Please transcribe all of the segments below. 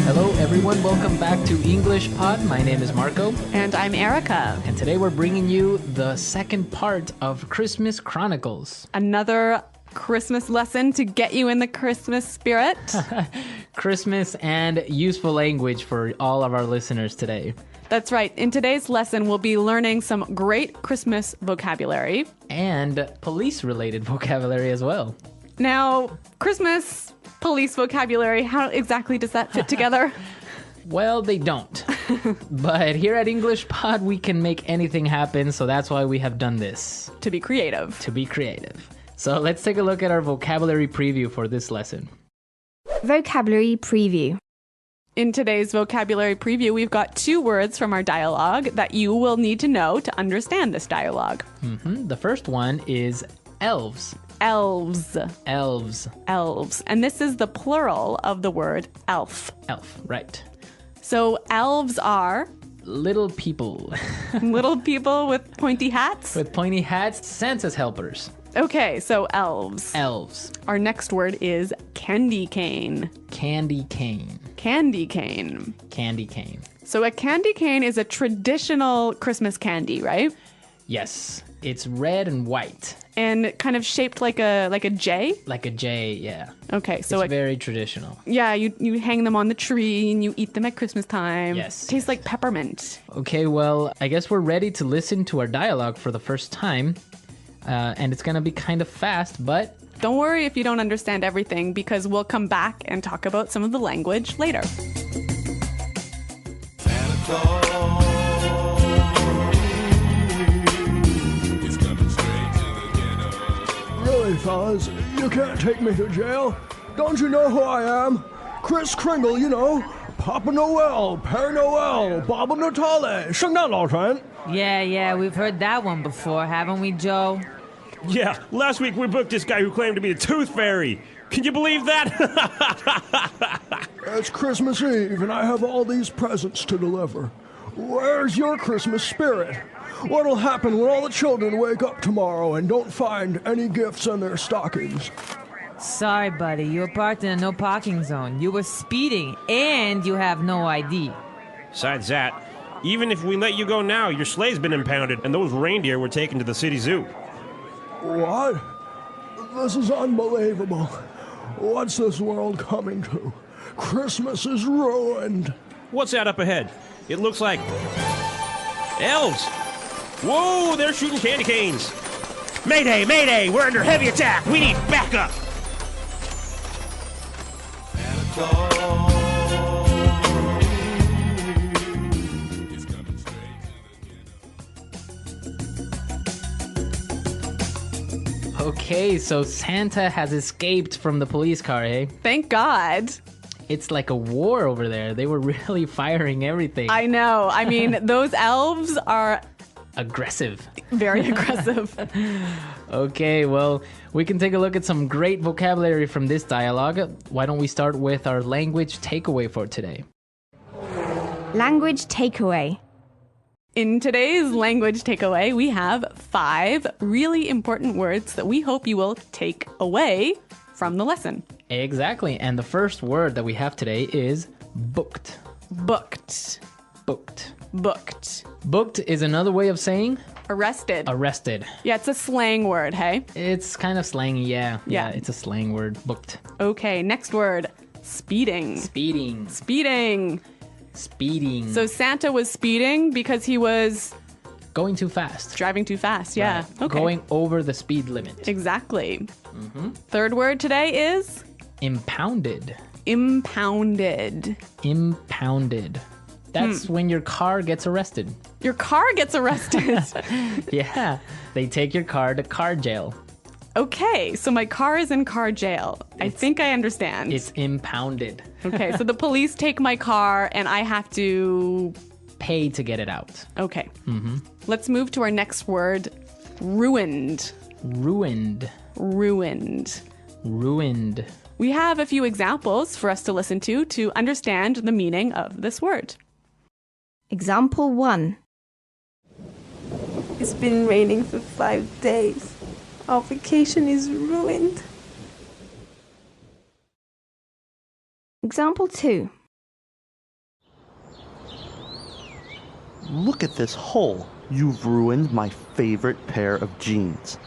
Hello everyone, welcome back to English Pod. My name is Marco. And I'm Erica. And today we're bringing you the second part of Christmas Chronicles. Another Christmas lesson to get you in the Christmas spirit. Christmas and useful language for all of our listeners today. That's right. In today's lesson, we'll be learning some great Christmas vocabulary. And police-related vocabulary as well. Now, Christmas, police vocabulary, how exactly does that fit together? Well, they don't. But here at English Pod, we can make anything happen, so that's why we have done this. To be creative. To be creative. So let's take a look at our vocabulary preview for this lesson. Vocabulary preview. In today's vocabulary preview, we've got 2 words from our dialogue that you will need to know to understand this dialogue. The first one is elves. Elves. Elves. Elves. And this is the plural of the word elf. Elf, right. So elves are Little people. little people with pointy hats. With pointy hats, Santa's helpers. Okay, so elves. Elves. Our next word is candy cane. Candy cane. Candy cane. Candy cane. So a candy cane is a traditional Christmas candy, right? Yes. It's red and white. And kind of shaped like a J? Like a J, yeah. Okay, so it's very traditional. Yeah, you hang them on the tree and you eat them at Christmas time. Yes. Tastes like peppermint. Okay, well, I guess we're ready to listen to our dialogue for the first time. And it's going to be kind of fast, but don't worry if you don't understand everything, because we'll come back and talk about some of the language later. Santa Claus is coming straight to the ghetto. Really, fellas, you can't take me to jail. Don't you know who I am? Kris Kringle, you know. Papa Noel, Père Noel, Baba Natale, 圣诞老人. Yeah, we've heard that one before, haven't we, Joe? Yeah, last week we booked this guy who claimed to be the Tooth Fairy. Can you believe that? It's Christmas Eve, and I have all these presents to deliver. Where's your Christmas spirit? What'll happen when all the children wake up tomorrow and don't find any gifts in their stockings? Sorry, buddy, you were parked in a no parking zone. You were speeding, and you have no ID. Besides that, even if we let you go now, your sleigh's been impounded, and those reindeer were taken to the city zoo. What? This is unbelievable. What's this world coming to? Christmas is ruined. What's that up ahead? It looks like elves. Whoa, they're shooting candy canes. Mayday, mayday, we're under heavy attack. We need backup. Santa Claus is coming straight to the ghetto. okay, so Santa has escaped from the police car, eh? Thank God. It's like a war over there. They were really firing everything. I know. I mean, those elves are Aggressive. very aggressive. Okay, well, we can take a look at some great vocabulary from this dialogue. Why don't we start with our language takeaway for today? Language takeaway. In today's language takeaway, we have 5 really important words that we hope you will take away from the lesson. Exactly, and the first word that we have today is booked. Booked. Booked. Booked. Booked is another way of saying Arrested. arrested. Yeah, it's a slang word, hey? It's kind of slangy, yeah. Yeah. It's a slang word. Booked. Okay, next word. Speeding. Speeding. Speeding. Speeding. So Santa was speeding because he was going too fast. driving too fast. Yeah. Right. Okay. Going over the speed limit. Exactly. Third word today is Impounded. impounded. Impounded. That's when your car gets arrested. Your car gets arrested. Yeah. They take your car to car jail. Okay, so my car is in car jail. I think I understand. It's impounded. Okay, so the police take my car and I have to... Pay to get it out. Okay. Let's move to our next word. Ruined. Ruined. Ruined. Ruined. We have a few examples for us to listen to understand the meaning of this word. Example 1. It's been raining for 5 days. Our vacation is ruined. Example 2. Look at this hole. You've ruined my favorite pair of jeans.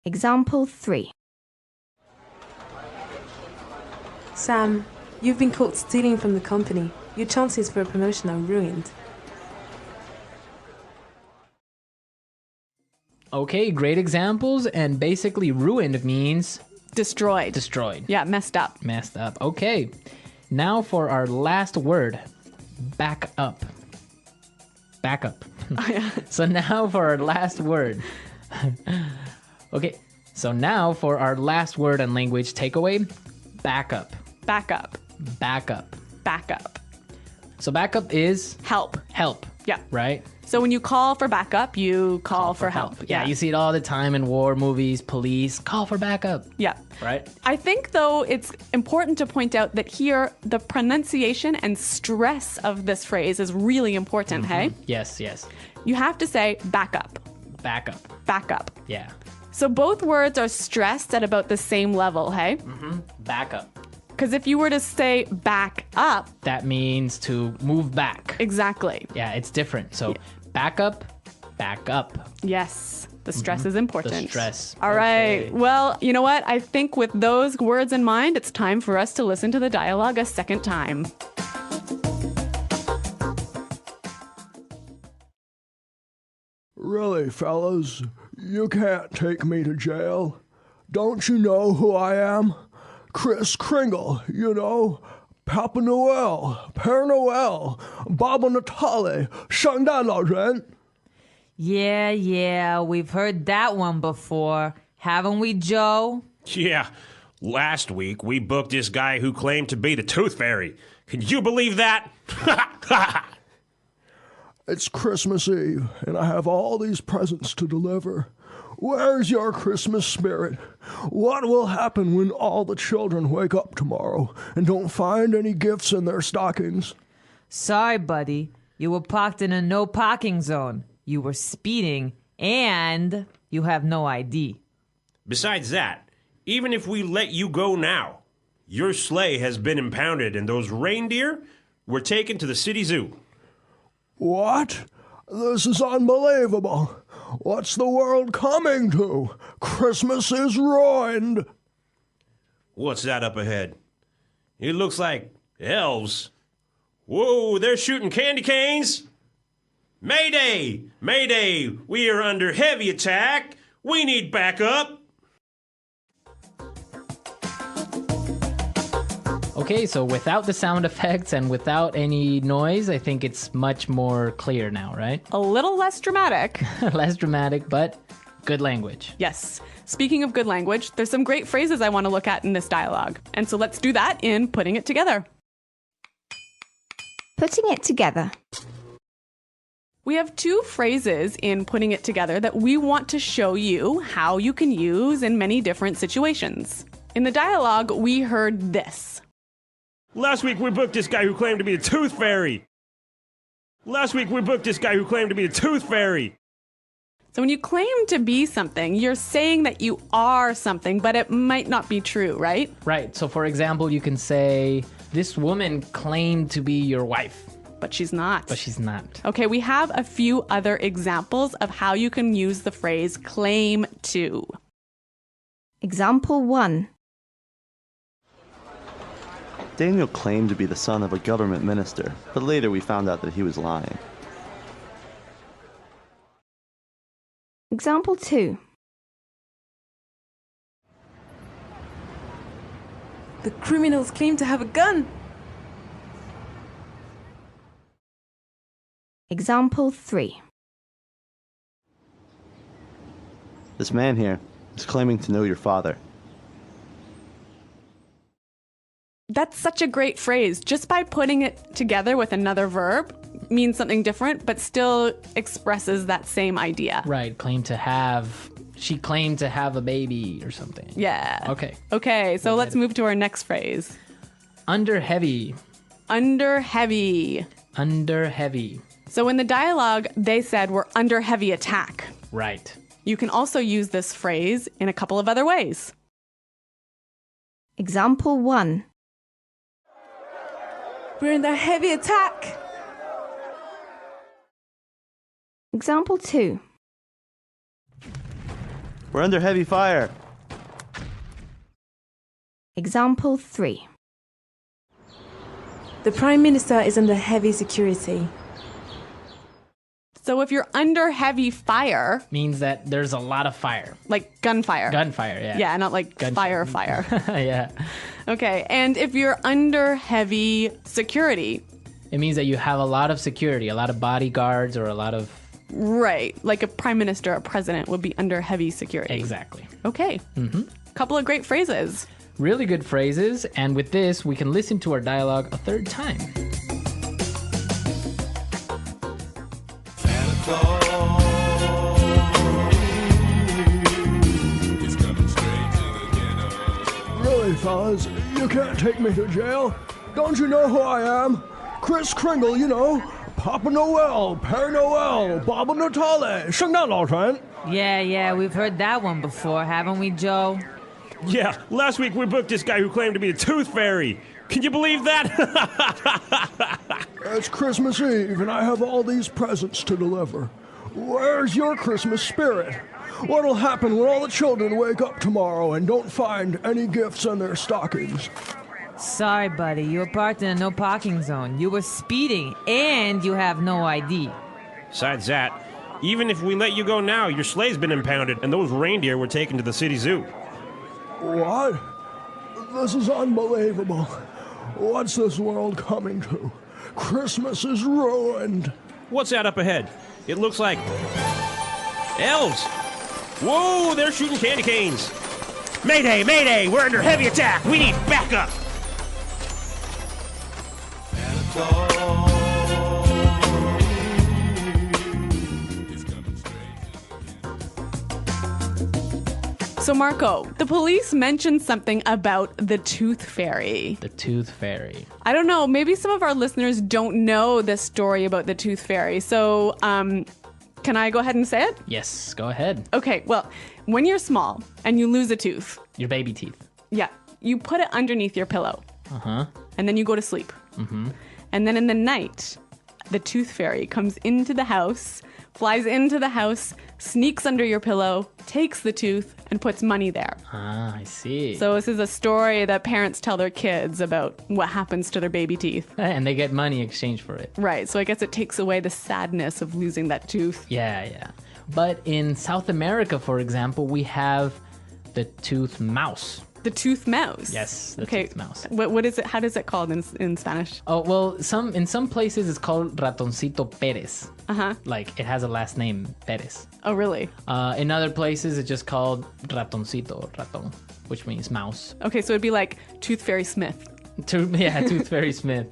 Example 3. Sam, you've been caught stealing from the company. Your chances for a promotion are ruined. Okay, great examples. And basically, ruined means Destroyed. destroyed. Yeah, messed up. Messed up. Okay. Now for our last word, back up. Back up. So now for our last word. Okay. So now for our last word and language takeaway, back up. Back up. Back up. Back up. So backup is Help. help. Yeah. Right? So when you call for backup, you call for help. Yeah, you see it all the time in war movies, police, call for backup. Yeah. Right? I think, though, it's important to point out that here the pronunciation and stress of this phrase is really important, hey? Yes, yes. You have to say backup. Backup. Backup. Yeah. So both words are stressed at about the same level, hey? Backup. Because if you were to say back up, That means to move back. exactly. Yeah, it's different. So back up, back up. Yes, the stress is important. The stress. All right. Okay. Well, you know what? I think with those words in mind, it's time for us to listen to the dialogue a second time. Really, fellas, you can't take me to jail. Don't you know who I am? Kris Kringle, you know. Papa Noel, Père Noel, Baba Natale, 圣诞老人. Yeah, we've heard that one before. Haven't we, Joe? Yeah. Last week, we booked this guy who claimed to be the Tooth Fairy. Can you believe that? It's Christmas Eve, and I have all these presents to deliver. Where's your Christmas spirit? What will happen when all the children wake up tomorrow and don't find any gifts in their stockings? Sorry, buddy. You were parked in a no parking zone. You were speeding, and you have no ID. Besides that, even if we let you go now, your sleigh has been impounded and those reindeer were taken to the city zoo. What? This is unbelievable. What's the world coming to? Christmas is ruined. What's that up ahead? It looks like elves. Whoa, they're shooting candy canes. Mayday! Mayday! We are under heavy attack. We need backup. Okay, so without the sound effects and without any noise, I think it's much more clear now, right? A little less dramatic. Less dramatic, but good language. Yes. Speaking of good language, there's some great phrases I want to look at in this dialogue. And so let's do that in Putting It Together. Putting it together. We have two phrases in Putting It Together that we want to show you how you can use in many different situations. In the dialogue, we heard this. Last week we booked this guy who claimed to be the Tooth Fairy. Last week we booked this guy who claimed to be the Tooth Fairy. So when you claim to be something, you're saying that you are something, but it might not be true, right? Right, so for example, you can say, this woman claimed to be your wife. But she's not. But she's not. Okay, we have a few other examples of how you can use the phrase claim to. Example 1. Daniel claimed to be the son of a government minister, but later we found out that he was lying. Example 2. The criminals claim to have a gun. Example 3. This man here is claiming to know your father. That's such a great phrase. Just by putting it together with another verb means something different, but still expresses that same idea. Right, she claimed to have a baby or something. Yeah. Okay. Okay, so let's move to our next phrase. Under heavy. Under heavy. Under heavy. So in the dialogue, they said we're under heavy attack. Right. You can also use this phrase in a couple of other ways. Example 1. We're under heavy attack. Example 2. We're under heavy fire. Example 3. The Prime Minister is under heavy security. So if you're under heavy fire, Means that there's a lot of fire. like gunfire. Gunfire, yeah. Yeah, not like fire. Yeah. Okay, and if you're under heavy security, It means that you have a lot of security, a lot of bodyguards, or a lot of... right, like a prime minister, a president would be under heavy security. Exactly. Okay. Couple of great phrases. Really good phrases, and with this, we can listen to our dialogue a third time. Santa Claus is coming straight to the ghetto. Really, fellas, you can't take me to jail. Don't you know who I am? Kris Kringle, you know. Papa Noel, Père Noel, Baba Natale. 圣诞老人. Yeah, we've heard that one before, haven't we, Joe? Yeah, last week we booked this guy who claimed to be the Tooth Fairy. Can you believe that? It's Christmas Eve, and I have all these presents to deliver. Where's your Christmas spirit? What'll happen when all the children wake up tomorrow and don't find any gifts in their stockings? Sorry, buddy. You were parked in a no parking zone. You were speeding, and you have no ID. Besides that, even if we let you go now, your sleigh's been impounded, and those reindeer were taken to the city zoo. What? This is unbelievable. What's this world coming to? Christmas is ruined. What's that up ahead? It looks like... elves! Whoa, they're shooting candy canes! Mayday, mayday! We're under heavy attack! We need backup! Santa Claus is coming straight to the ghetto. So, Marco, the police mentioned something about the Tooth Fairy. The Tooth Fairy. I don't know, maybe some of our listeners don't know this story about the Tooth Fairy. So, can I go ahead and say it? Yes, go ahead. Okay, well, when you're small and you lose a tooth, Your baby teeth. yeah, you put it underneath your pillow. Uh-huh. And then you go to sleep. And then in the night, the Tooth Fairy comes into the house, flies into the house, sneaks under your pillow, takes the tooth, and puts money there. Ah, I see. So this is a story that parents tell their kids about what happens to their baby teeth. And they get money in exchange for it. Right, so I guess it takes away the sadness of losing that tooth. Yeah. But in South America, for example, we have the tooth mouse. The tooth mouse. Yes, the Okay. tooth mouse. What is it? How is it called in Spanish? Oh, well, in some places it's called Ratoncito Pérez. Uh-huh. Like, it has a last name, Pérez. Oh, really? In other places it's just called Ratoncito, or Raton, which means mouse. Okay, so it'd be like Tooth Fairy Smith. Tooth Fairy Smith.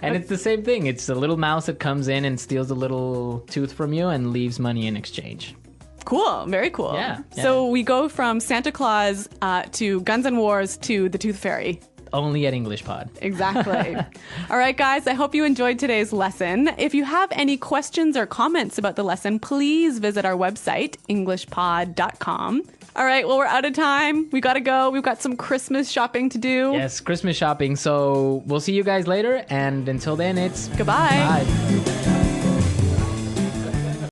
And it's the same thing. It's a little mouse that comes in and steals a little tooth from you and leaves money in exchange. Cool, very cool. Yeah. So we go from Santa Claus to Guns N' Wars to the Tooth Fairy. Only at English Pod. Exactly. All right, guys, I hope you enjoyed today's lesson. If you have any questions or comments about the lesson, please visit our website, englishpod.com. All right, well, we're out of time. We got to go. We've got some Christmas shopping to do. Yes, Christmas shopping. So we'll see you guys later. And until then, it's Goodbye. Bye.